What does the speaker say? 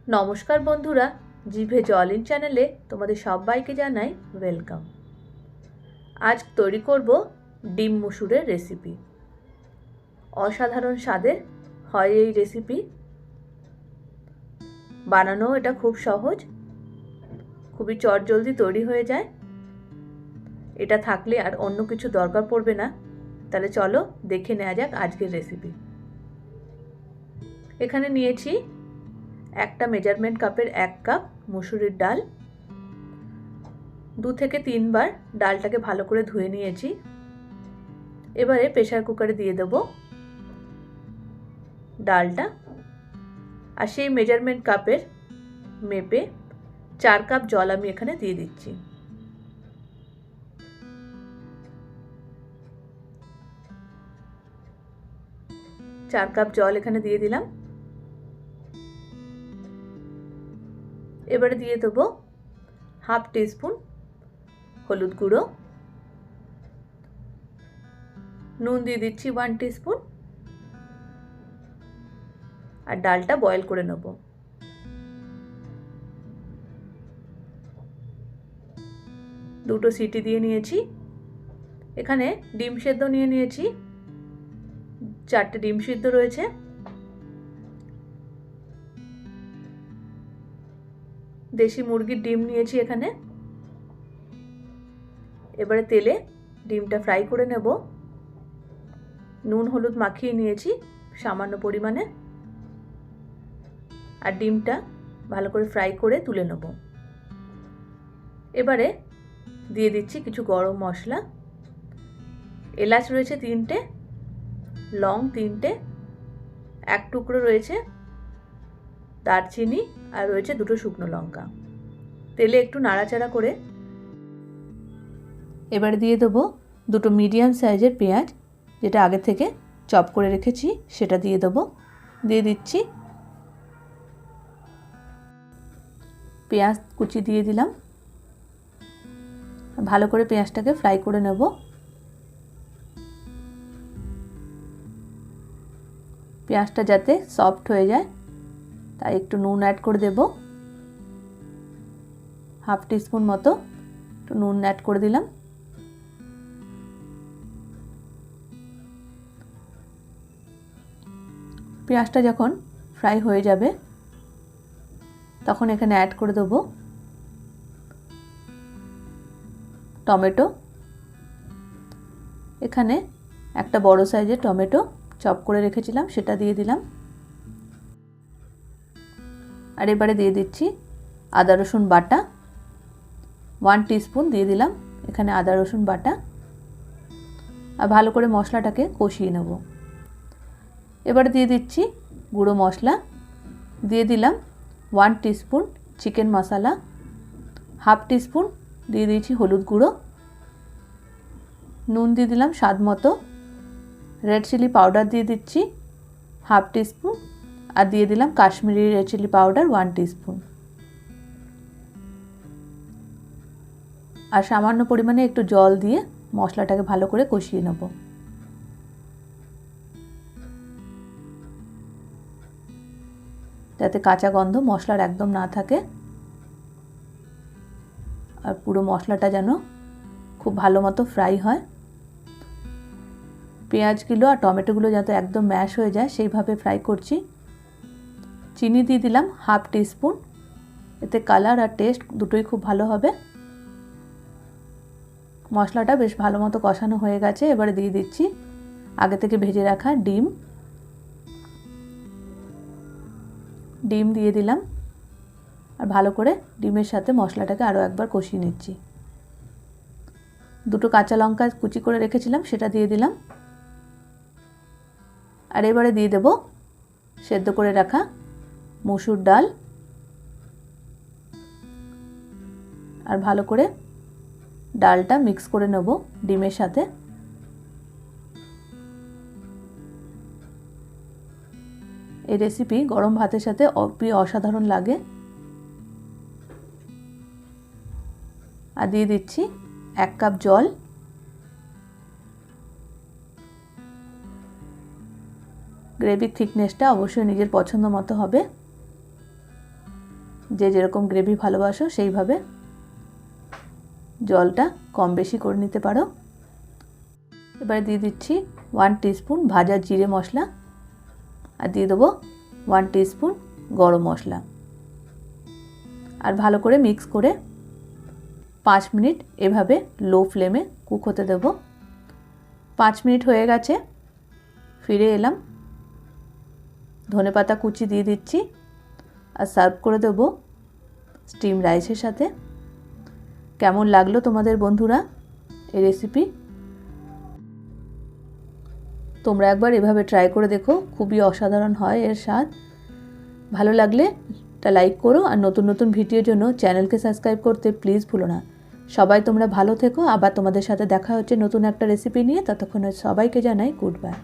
নমস্কার বন্ধুরা, জিভে জল ইন চ্যানেলে তোমাদের সবাইকে জানাই ওয়েলকাম। আজ তৈরি করব ডিম মুসুরের রেসিপি। অসাধারণ স্বাদের হয় এই রেসিপি, বানানো এটা খুব সহজ, খুবই চটজলদি তৈরি হয়ে যায়। এটা থাকলে আর অন্য কিছু দরকার পড়বে না। তাহলে চলো দেখে নেওয়া যাক আজকের রেসিপি। এখানে নিয়েছি একটা মেজারমেন্ট কাপের 1 কাপ মুসুরির ডাল। 2 থেকে 3 বার ডালটাকে ভালো করে ধুয়ে নিয়েছি। এবারে প্রেসার কুকারে দিয়ে দেব ডালটা, আর সেই মেজারমেন্ট কাপের মেপে 4 কাপ জল আমি এখানে দিয়ে দিচ্ছি। চার কাপ জল এখানে দিয়ে দিলাম। এবারে দিয়ে দেবো হাফ টিস্পুন হলুদ গুঁড়ো, নুন দিয়ে দিচ্ছি 1 টিস্পুন, আর ডালটা বয়েল করে নেব। দুটো সিটি দিয়ে নিয়েছি। এখানে ডিম সেদ্ধ নিয়ে নিয়েছি, 4টে ডিম সিদ্ধ রয়েছে। দেশি মুরগির ডিম নিয়েছি এখানে। এবারে তেলে ডিমটা ফ্রাই করে নেব। নুন হলুদ মাখিয়ে নিয়েছি সামান্য পরিমাণে, আর ডিমটা ভালো করে ফ্রাই করে তুলে নেব। এবারে দিয়ে দিচ্ছি কিছু গরম মশলা। এলাচ রয়েছে 3টে, লং 3টে, 1 টুকরো রয়েছে দারচিনি, আর রয়েছে 2টো শুকনো লঙ্কা। তেলে একটু নাড়াচাড়া করে এবারে দিয়ে দেবো 2টো মিডিয়াম সাইজের পেঁয়াজ, যেটা আগে থেকে চপ করে রেখেছি সেটা দিয়ে দেবো। দিয়ে দিচ্ছি পেঁয়াজ কুচি দিয়ে দিলাম। ভালো করে পেঁয়াজটাকে ফ্রাই করে নেব। পেঁয়াজটা যাতে সফট হয়ে যায় তাই একটু নুন অ্যাড করে দেব। হাফ টিস্পুন মতো একটু নুন অ্যাড করে দিলাম। পেঁয়াজটা যখন ফ্রাই হয়ে যাবে তখন এখানে অ্যাড করে দেব টমেটো। এখানে একটা বড় সাইজের টমেটো চপ করে রেখেছিলাম সেটা দিয়ে দিলাম। আর এবারে দিয়ে দিচ্ছি আদা রসুন বাটা, 1 টিস্পুন দিয়ে দিলাম এখানে আদা রসুন বাটা। আর ভালো করে মশলাটাকে কষিয়ে নেব। এবারে দিয়ে দিচ্ছি গুঁড়ো মশলা। দিয়ে দিলাম 1 টিস্পুন চিকেন মশলা, হাফ টিস্পুন দিয়ে দিয়েছি হলুদ গুঁড়ো, নুন দিয়ে দিলাম স্বাদ মতো, রেড চিলি পাউডার দিয়ে দিচ্ছি হাফ টিস্পুন, আর দিয়ে দিলাম Kashmiri red chilli powder 1 teaspoon. আর সামান্য পরিমাণে একটু জল দিয়ে মশলাটাকে ভালো করে কষিয়ে নেব। যাতে কাঁচা গন্ধ মশলার একদম না থাকে, আর পুরো মশলাটা যেন খুব ভালো মতো ফ্রাই হয়। পেঁয়াজগুলো আর টমেটোগুলো যাতে একদম ম্যাশ হয়ে যায় সেইভাবে ফ্রাই করছি। চিনি দিয়ে দিলাম হাফ টিস্পুন, এতে কালার আর টেস্ট দুটোই খুব ভালো হবে। মশলাটা বেশ ভালো মতো কষানো হয়ে গেছে। এবারে দিয়ে দিচ্ছি আগে থেকে ভেজে রাখা ডিম। ডিম দিয়ে দিলাম, আর ভালো করে ডিমের সাথে মশলাটাকে আরও একবার কষিয়ে নিচ্ছি। 2টো কাঁচা লঙ্কা কুচি করে রেখেছিলাম সেটা দিয়ে দিলাম। আর এবারে দিয়ে দেব সেদ্ধ করে রাখা মসুর ডাল, আর ভালো করে ডালটা মিক্স করে নেব ডিমের সাথে। এই রেসিপি গরম ভাতের সাথে অসাধারণ লাগে। আর দিয়ে দিচ্ছি 1 কাপ জল। গ্রেভির থিকনেসটা অবশ্যই নিজের পছন্দ মতো হবে। যে যেরকম গ্রেভি ভালোবাসো সেইভাবে জলটা কম বেশি করে নিতে পারো। এবারে দিয়ে দিচ্ছি 1 টিস্পুন ভাজা জিরে মশলা আর দিয়ে দেবো 1 টিস্পুন গরম মশলা। আর ভালো করে মিক্স করে 5 মিনিট এভাবে লো ফ্লেমে কুক হতে দেব। 5 মিনিট হয়ে গেছে, ফিরে এলাম। ধনেপাতা কুচি দিয়ে দিচ্ছি আর সার্ভ করে দেব স্টিম রাইসের সাথে। কেমন লাগলো তোমাদের বন্ধুরা এই রেসিপি? তোমরা একবার এভাবে ট্রাই করে দেখো, খুবই অসাধারণ হয় এর স্বাদ। ভালো লাগলে একটা লাইক করো আর নতুন নতুন ভিডিওর জন্য চ্যানেলকে সাবস্ক্রাইব করতে প্লিজ ভুলো না। সবাই তোমরা ভালো থেকো, আবার তোমাদের সাথে দেখা হচ্ছে নতুন একটা রেসিপি নিয়ে। ততক্ষণে সবাইকে জানাই গুড বাই।